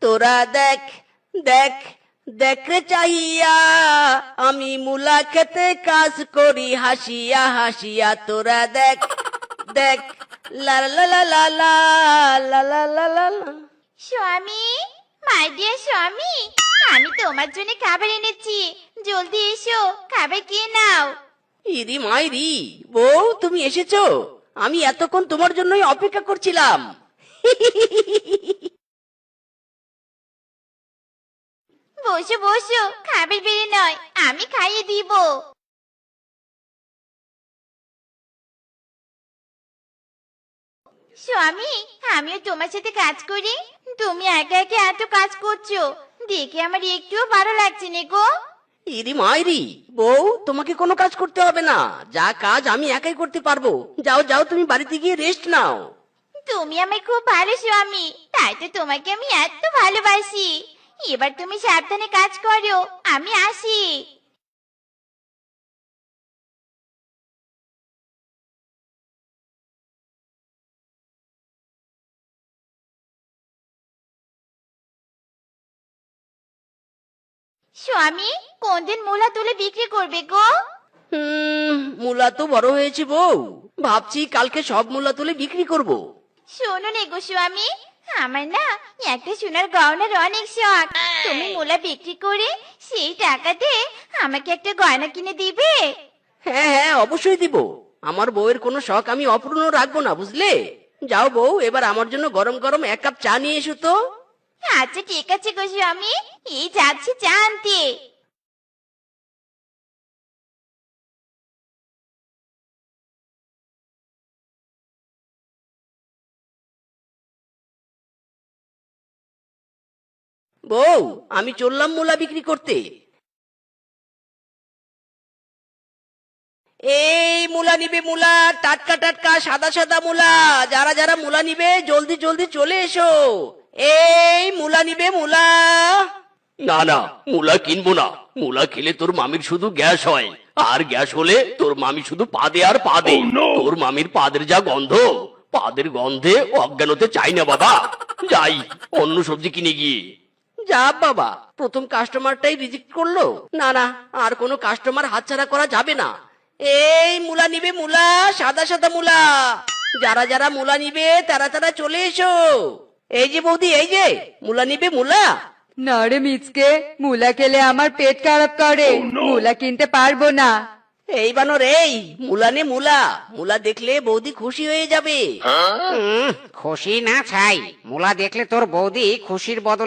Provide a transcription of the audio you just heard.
তোরা দেখ দেখ দেখ রে চাহিয়া, আমি মূলা খেতে কাজ করি হাসিয়া হাসিয়া। তোরা দেখ দেখ, লা লা লা লা লা লা লা লা লা লা। স্বামী, মাই ডিয়ার স্বামী, আমি তোমার জন্য খাবার এনেছি, জলদি এসো, খাবার খেয়ে নাও। ইরি মাইরি, বউ তুমি এসেছো? আমি এতক্ষণ তোমার জন্যই অপেক্ষা করছিলাম। বসো বসো, খাবার বেড়ে নয়, আমি খাইয়ে দিব। স্বামী, আমিও তোমার সাথে কাজ করি। তুমি একা একা এত কাজ করছো, দেখে আমার একটুও ভালো লাগছে না গো। ইরি মাইরি, বউ তোমাকে কোনো কাজ করতে হবে না, যা কাজ আমি একাই করতে পারবো। যাও যাও, তুমি বাড়িতে গিয়ে রেস্ট নাও। তুমি আমার খুব ভালো স্বামী, তাই তো তোমাকে আমি এত ভালোবাসি। এবার তুমি সাবধানে কাজ করো, আমি আসি। স্বামী, কোন দিন মূলা তুলে বিক্রি করবে গো? মূলা তো বড় হয়েছে বউ, ভাবছি কালকে সব মূলা তুলে বিক্রি করব। শোনো নে গো স্বামী, আমার না একটা সোনার গয়নার অনেক শখ। তুমি মূলা বিক্রি করে সেই টাকাতে আমাকে একটা গয়না কিনে দিবে? হ্যাঁ হ্যাঁ, অবশ্যই দিব। আমার বউয়ের কোনো শখ আমি অপূর্ণ রাখবো না, বুঝলে? যাও বউ, এবার আমার জন্য গরম গরম এক কাপ চা নিয়ে এসো তো। আচ্ছা ঠিক আছে গো স্বামী, এই যাচ্ছি চা আনতে। বউ, আমি চললাম মূলা বিক্রি করতে। এই মূলা নিবে, মূলা টাটকা টাটকা সাদা সাদা মূলা। যারা যারা মূলা নিবে জলদি জলদি চলে এসো। এই মূলা নিবে, মূলা। না না, মুলা কিনবো না। মুলা খেলে তোর মামির শুধু গ্যাস হয়, আর গ্যাস হলে তোর মামি শুধু পাদে আর পাদে। তোর মামির পাদের যা গন্ধ, পাদের গন্ধে অজ্ঞান হতে চাই না বাবা। যাই অন্য সবজি কিনে গিয়ে। যা বাবা, প্রথম কাস্টমারটাই রিজেক্ট করলো। না না, আর কোনো কাস্টমার হাতছাড়া করা যাবে না। এই মূলা নিবে, মূলা সাদা সাদা মূলা। যারা যারা মূলা নিবে তারা তারা চলে এসো। এই যে বৌদি, এই যে মূলা নিবে, মূলা। না রে মিচকে, মুলা খেলে আমার পেট খারাপ করে, মুলা কিনতে পারবো না। এই বানর, এই মূলা নে, মূলা। মূলা দেখলে বৌদি খুশি হয়ে যাবে। খুশি না ছাই, মুলা দেখলে তোর বৌদি খুশির বদলে